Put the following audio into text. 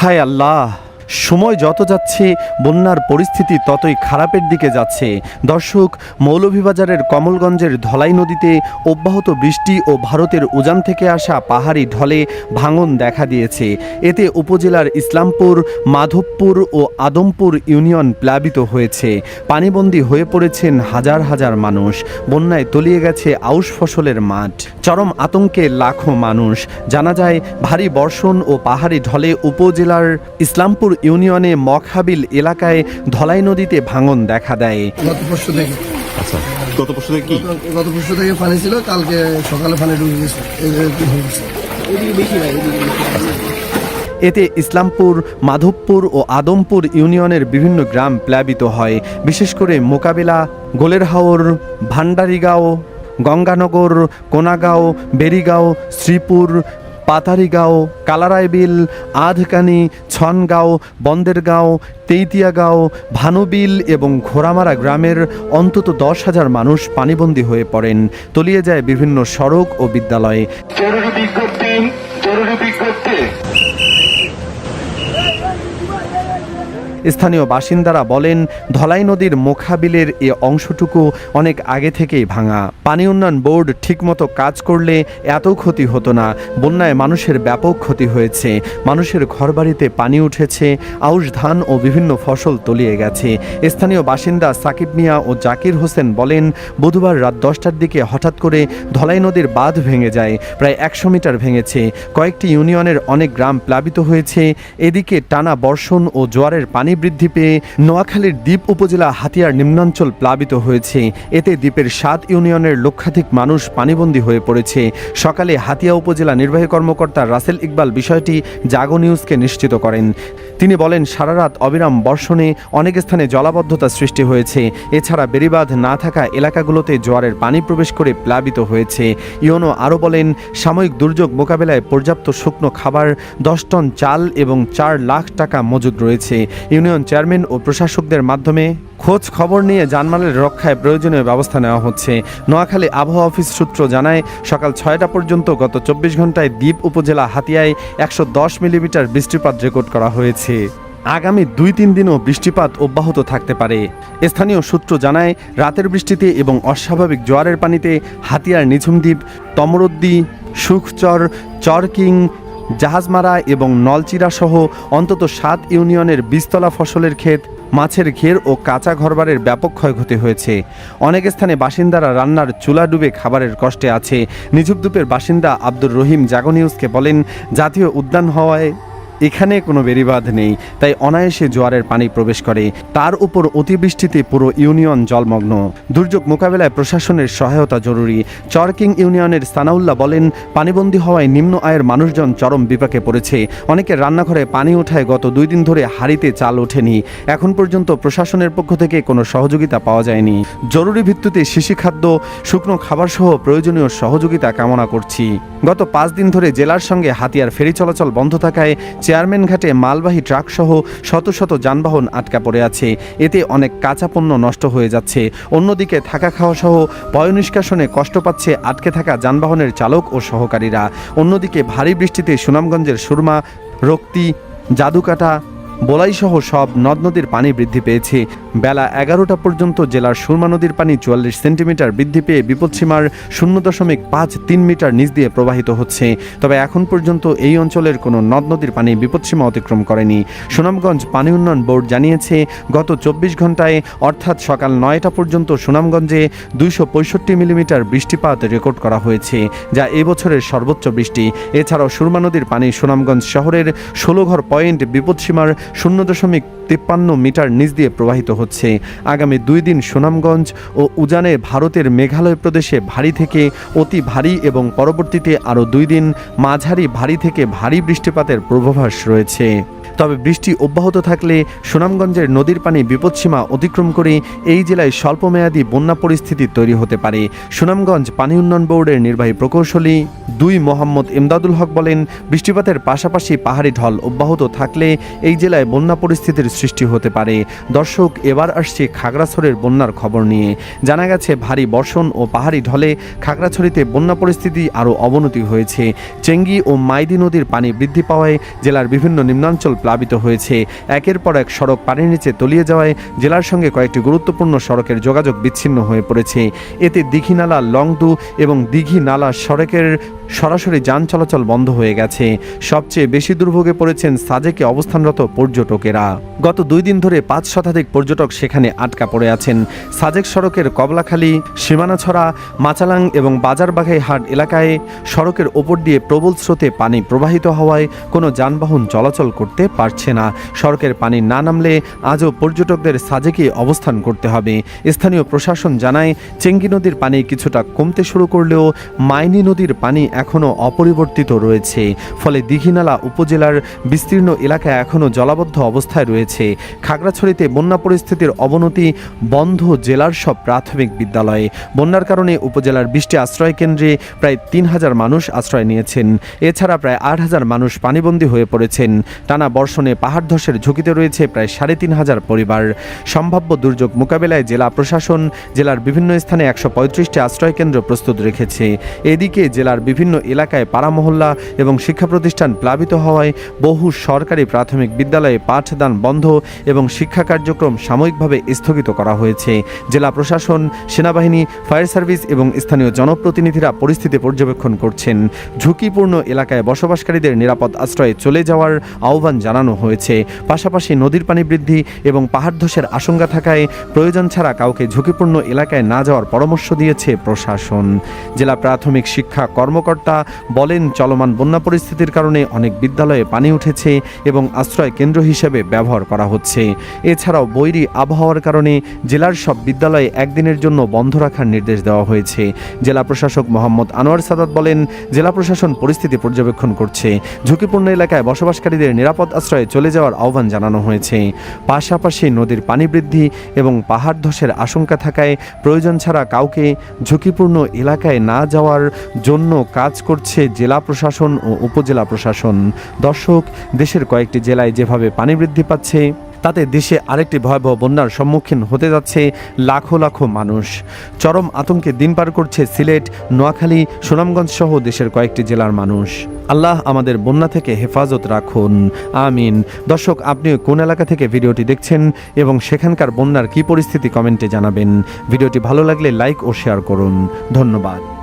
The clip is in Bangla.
হায় আল্লাহ, সময় যত যাচ্ছে বন্যার পরিস্থিতি ততই খারাপের দিকে যাচ্ছে। দর্শক, মৌলভীবাজারের কমলগঞ্জের ধলাই নদীতে অব্যাহত বৃষ্টি ও ভারতের উজান থেকে আসা পাহাড়ি ঢলে ভাঙন দেখা দিয়েছে। এতে উপজেলার ইসলামপুর, মাধবপুর ও আদমপুর ইউনিয়ন প্লাবিত হয়েছে। পানিবন্দী হয়ে পড়েছেন হাজার হাজার মানুষ। বন্যায় তলিয়ে গেছে আউশ ফসলের মাঠ। চরম আতঙ্কে লাখো মানুষ। জানা যায়, ভারী বর্ষণ ও পাহাড়ি ঢলে উপজেলার ইসলামপুর ইউনিয়নে মখাবিল এলাকায় ধলাই নদীতে ভাঙন দেখা দেয়। গত পরশু থেকে পানি ছিল, কালকে সকালে পানি ঢুকে গেছে। এতে ইসলামপুর, মাধবপুর ও আদমপুর ইউনিয়নের বিভিন্ন গ্রাম প্লাবিত হয়। বিশেষ করে মোকাবিলা, গোলেরহাওর, ভান্ডারিগাঁও, গঙ্গানগর, কোনাগাঁও, বেরিগাঁও, শ্রীপুর, পাতারিগাঁও, কালারাইবিল, আধকানি, ছনগাঁও, বন্দেরগাঁও, তেইতিয়াগাঁও, ভানুবিল এবং ঘোড়ামারা গ্রামের অন্তত 10,000 মানুষ পানিবন্দী হয়ে পড়েন। তলিয়ে যায় বিভিন্ন সড়ক ও বিদ্যালয়। জরুরি বিজ্ঞপ্তি। স্থানীয় বাসিন্দারা বলেন, ধলাই নদীর মোখাবিলের এ অংশটুকু অনেক আগে থেকেই ভাঙা। পানি উন্নয়ন বোর্ড ঠিকমতো কাজ করলে এত ক্ষতি হতো না। বন্যায় মানুষের ব্যাপক ক্ষতি হয়েছে। মানুষের ঘরবাড়িতে পানি উঠেছে, আউশ ধান ও বিভিন্ন ফসল তলিয়ে গেছে। স্থানীয় বাসিন্দা সাকিব মিয়া ও জাকির হোসেন বলেন, বুধবার রাত 10টার দিকে হঠাৎ করে ধলাই নদীর বাঁধ ভেঙে যায়। প্রায় 100 মিটার ভেঙেছে। কয়েকটি ইউনিয়নের অনেক গ্রাম প্লাবিত হয়েছে। এদিকে টানা বর্ষণ ও জোয়ারের পানি বৃদ্ধি পেয়ে নোয়াখালীর দ্বীপ উপজেলা হাতিয়ার নিম্নাঞ্চল প্লাবিত হয়েছে। এতে দ্বীপের 7 ইউনিয়নের লক্ষাধিক মানুষ পানিবন্দী হয়ে পড়েছে। সকালে হাতিয়া উপজেলা নির্বাহী কর্মকর্তা রাসেল ইকবাল বিষয়টি জাগো নিউজকে নিশ্চিত করেন। তিনি বলেন, সারারাত অবিরাম বর্ষণে অনেক স্থানে জলাবদ্ধতা সৃষ্টি হয়েছে। এছাড়া বেড়িবাঁধ না থাকা এলাকাগুলোতে জোয়ারের পানি প্রবেশ করে প্লাবিত হয়েছে। ইউনো আরও বলেন, সাময়িক দুর্যোগ মোকাবেলায় পর্যাপ্ত শুকনো খাবার, 10 টন চাল এবং 4 লাখ টাকা মজুদ রয়েছে। ইউনিয়ন চেয়ারম্যান ও প্রশাসকদের মাধ্যমে খোঁজ খবর নিয়ে জানমালের রক্ষায় প্রয়োজনীয় ব্যবস্থা নেওয়া হচ্ছে। নোয়াখালী আবহাওয়া অফিস সূত্র জানায়, সকাল 6টা পর্যন্ত গত 24 ঘন্টায় দ্বীপ উপজেলা হাতিয়ায় 110 মিলিমিটার বৃষ্টিপাত রেকর্ড করা হয়েছে। আগামী 2-3 দিনও বৃষ্টিপাত অব্যাহত থাকতে পারে। স্থানীয় সূত্র জানায়, রাতের বৃষ্টিতে এবং অস্বাভাবিক জোয়ারের পানিতে হাতিয়ার নিঝুমদ্বীপ, তমরদ্দি, সুখচর, চরকিং, জাহাজমারা এবং নলচিরা সহ অন্তত 7 ইউনিয়নের বীজতলা ফসলের ক্ষেত, মাছের ঘের ও কাঁচা ঘরবাড়ির ব্যাপক ক্ষয়ক্ষতি হয়েছে। অনেক স্থানে বাসিন্দারা রান্নার চুলা ডুবে খাবারের কষ্টে আছে। নিঝুমদ্বীপের বাসিন্দা আব্দুর রহিম জাগো নিউজকে বলেন, জাতীয় উদ্যান হওয়ায় এখানে কোনো বেড়িবাঁধ নেই, তাই অনায়াসে জোয়ারের পানি প্রবেশ করে। তার উপর অতিবৃষ্টিতে পুরো ইউনিয়ন জলমগ্ন। দুর্যোগ মোকাবেলায় প্রশাসনের সহায়তা জরুরি। চরকিং ইউনিয়নের সানাউল্লাহ বলেন, পানিবন্দী হওয়ায় নিম্ন আয়ের মানুষজন চরম বিপাকে পড়েছে। অনেকের রান্নাঘরে পানি ওঠায় গত 2 দিন ধরে হাঁড়িতে চাল ওঠেনি। এখন পর্যন্ত প্রশাসনের পক্ষ থেকে কোনো সহযোগিতা পাওয়া যায়নি। জরুরি ভিত্তিতে শিশুখাদ্য, শুকনো খাবার সহ প্রয়োজনীয় সহযোগিতা কামনা করছি। গত 5 দিন ধরে জেলার সঙ্গে হাতিয়ার ফেরি চলাচল বন্ধ থাকায় চেয়ারম্যান ঘাটে মালবাহী ট্রাক সহ শত শত যানবাহন আটকা পড়ে আছে। এতে অনেক কাঁচা পণ্য নষ্ট হয়ে যাচ্ছে। অন্যদিকে থাকা খাওয়া সহ পয়ঃনিষ্কাশনে কষ্ট পাচ্ছে আটকে থাকা যানবাহনের চালক ও সহকারীরা। অন্যদিকে ভারী বৃষ্টিতে সুনামগঞ্জের সুরমা, রক্তি, জাদুকাটা, বোলাইসহ সব নদ নদীর পানি বৃদ্ধি পেয়েছে। বেলা 11টা পর্যন্ত জেলার সুরমা নদীর পানি 44 সেন্টিমিটার বৃদ্ধি পেয়ে বিপদসীমার 0.53 মিটার নিচ দিয়ে প্রবাহিত হচ্ছে। তবে এখন পর্যন্ত এই অঞ্চলের কোনো নদ নদীর পানি বিপদসীমা অতিক্রম করেনি। সুনামগঞ্জ পানি উন্নয়ন বোর্ড জানিয়েছে, গত 24 ঘন্টায় অর্থাৎ সকাল 9টা পর্যন্ত সুনামগঞ্জে 265 মিলিমিটার বৃষ্টিপাত রেকর্ড করা হয়েছে, যা এবছরের সর্বোচ্চ বৃষ্টি। এছাড়াও সুরমা নদীর পানি সুনামগঞ্জ শহরের 16 ঘর পয়েন্ট বিপদসীমার 0.53 মিটার নিচ দিয়ে প্রবাহিত হচ্ছে। আগামী 2 দিন সুনামগঞ্জ ও উজানে ভারতের মেঘালয় প্রদেশে ভারী থেকে অতি ভারী এবং পরবর্তীতে আরও 2 দিন মাঝারি ভারী থেকে ভারী বৃষ্টিপাতের পূর্বাভাস রয়েছে। তবে বৃষ্টি অব্যাহত থাকলে সুনামগঞ্জের নদীর পানি বিপদসীমা অতিক্রম করে এই জেলায় স্বল্পমেয়াদী বন্যা পরিস্থিতি তৈরি হতে পারে। সুনামগঞ্জ পানি উন্নয়ন বোর্ডের নির্বাহী প্রকৌশলী 2 মোহাম্মদ ইমদাদুল হক বলেন, বৃষ্টিপাতের পাশাপাশি পাহাড়ি ঢল অব্যাহত থাকলে এই জেলায় বন্যা পরিস্থিতির সৃষ্টি হতে পারে। দর্শক, এবার আসছে খাগড়াছড়ির বন্যার খবর নিয়ে। জানা গেছে, ভারী বর্ষণ ও পাহাড়ি ঢলে খাগড়াছড়িতে বন্যা পরিস্থিতি আরও অবনতি হয়েছে। চেঙ্গি ও মাইদি নদীর পানি বৃদ্ধি পাওয়ায় জেলার বিভিন্ন নিম্নাঞ্চল প্লাবিত হয়েছে। একের পর এক সড়ক পানির নিচে তলিয়ে যাওয়ায় জেলার সঙ্গে কয়েকটি গুরুত্বপূর্ণ সড়কের যোগাযোগ বিচ্ছিন্ন হয়ে পড়েছে। এতে দীঘিনালা লংদু এবং দীঘিনালা সড়কের সরাসরি যান চলাচল বন্ধ হয়ে গেছে। সবচেয়ে বেশি দুর্ভোগে পড়েছেন সাজেকে অবস্থানরত পর্যটকেরা। গত 2 দিন ধরে 5 শতাধিক পর্যটক সেখানে আটকা পড়ে আছেন। সাজেক সড়কের কবলাখালী, সীমানাছড়া, মাচালাং এবং বাজারবাঘাই হাট এলাকায় সড়কের ওপর দিয়ে প্রবল স্রোতে পানি প্রবাহিত হওয়ায় কোনো যানবাহন চলাচল করতে পারছে না। সড়কের পানি না নামলে আজও পর্যটকদের সাজেকে অবস্থান করতে হবে। স্থানীয় প্রশাসন জানায় চেঙ্গি নদীর পানি কিছুটা কমতে শুরু করলেও মাইনী নদীর পানি এখনও অপরিবর্তিত রয়েছে। ফলে দীঘিনালা উপজেলার বিস্তীর্ণ এলাকা এখনও জলাবদ্ধ অবস্থায় রয়েছে। খাগড়াছড়িতে বন্যা পরিস্থিতির অবনতি, বন্ধ জেলার সব প্রাথমিক বিদ্যালয়ে। বন্যার কারণে উপজেলার 20টি আশ্রয় কেন্দ্রে প্রায় 3000 মানুষ আশ্রয় নিয়েছেন। এছাড়া প্রায় 8000 মানুষ পানিবন্দী হয়ে পড়েছেন। টানা বর্ষণে পাহাড় ধসের ঝুঁকিতে রয়েছে প্রায় 3500 পরিবার। সম্ভাব্য দুর্যোগ মোকাবেলায় জেলা প্রশাসন জেলার বিভিন্ন স্থানে 135টি আশ্রয় কেন্দ্র প্রস্তুত রেখেছে। এদিকে জেলার বিভিন্ন এলাকায় পাড়া মহল্লা এবং শিক্ষা প্রতিষ্ঠান প্লাবিত হওয়ায় বহু সরকারি প্রাথমিক বিদ্যালয়ে পাঠদান বন্ধ এবং শিক্ষা কার্যক্রম সাময়িকভাবে স্থগিত করা হয়েছে। জেলা প্রশাসন, সেনাবাহিনী, ফায়ার সার্ভিস এবং স্থানীয় জনপ্রতিনিধিরা পরিস্থিতি পর্যবেক্ষণ করছেন। ঝুঁকিপূর্ণ এলাকায় বসবাসকারীদের নিরাপদ আশ্রয়ে চলে যাওয়ার আহ্বান জানানো হয়েছে। পাশাপাশি নদীর পানি বৃদ্ধি এবং পাহাড় ধসের আশঙ্কা থাকায় প্রয়োজন ছাড়া কাউকে ঝুঁকিপূর্ণ এলাকায় না যাওয়ার পরামর্শ দিয়েছে প্রশাসন। জেলা প্রাথমিক শিক্ষা কর্মকর্তা বলেন, চলমান বন্যা পরিস্থিতির কারণে অনেক বিদ্যালয়ে পানি উঠেছে এবং আশ্রয় কেন্দ্র হিসেবে ব্যবহার করা হচ্ছে। এছাড়াও বৈরী আবহাওয়ার কারণে জেলার সব বিদ্যালয়ে একদিনের জন্য বন্ধ রাখার নির্দেশ দেওয়া হয়েছে। জেলা প্রশাসক মোহাম্মদ আনোয়ার সাদাত বলেন, জেলা প্রশাসন পরিস্থিতি পর্যবেক্ষণ করছে। ঝুঁকিপূর্ণ এলাকায় বসবাসকারীদের নিরাপদ আশ্রয়ে চলে যাওয়ার আহ্বান জানানো হয়েছে। পাশাপাশি নদীর পানি বৃদ্ধি এবং পাহাড় ধসের আশঙ্কা থাকায় প্রয়োজন ছাড়া কাউকে ঝুঁকিপূর্ণ এলাকায় না যাওয়ার জন্য কাজ করছে জেলা প্রশাসন ও উপজেলা প্রশাসন। দর্শক, দেশের কয়েকটি জেলায় যেভাবে পানি বৃদ্ধি পাচ্ছে তাতে দেশে আরেকটি ভয়াবহ বন্যার সম্মুখীন হতে যাচ্ছে লাখো লাখো মানুষ। চরম আতঙ্কে দিন পার করছে সিলেট, নোয়াখালী, সুনামগঞ্জ সহ দেশের কয়েকটি জেলার মানুষ। আল্লাহ আমাদের বন্যা থেকে হেফাজত রাখুন, আমিন। দর্শক, আপনি কোন এলাকা থেকে ভিডিওটি দেখছেন এবং সেখানকার বন্যার কী পরিস্থিতি কমেন্টে জানাবেন। ভিডিওটি ভালো লাগলে লাইক ও শেয়ার করুন। ধন্যবাদ।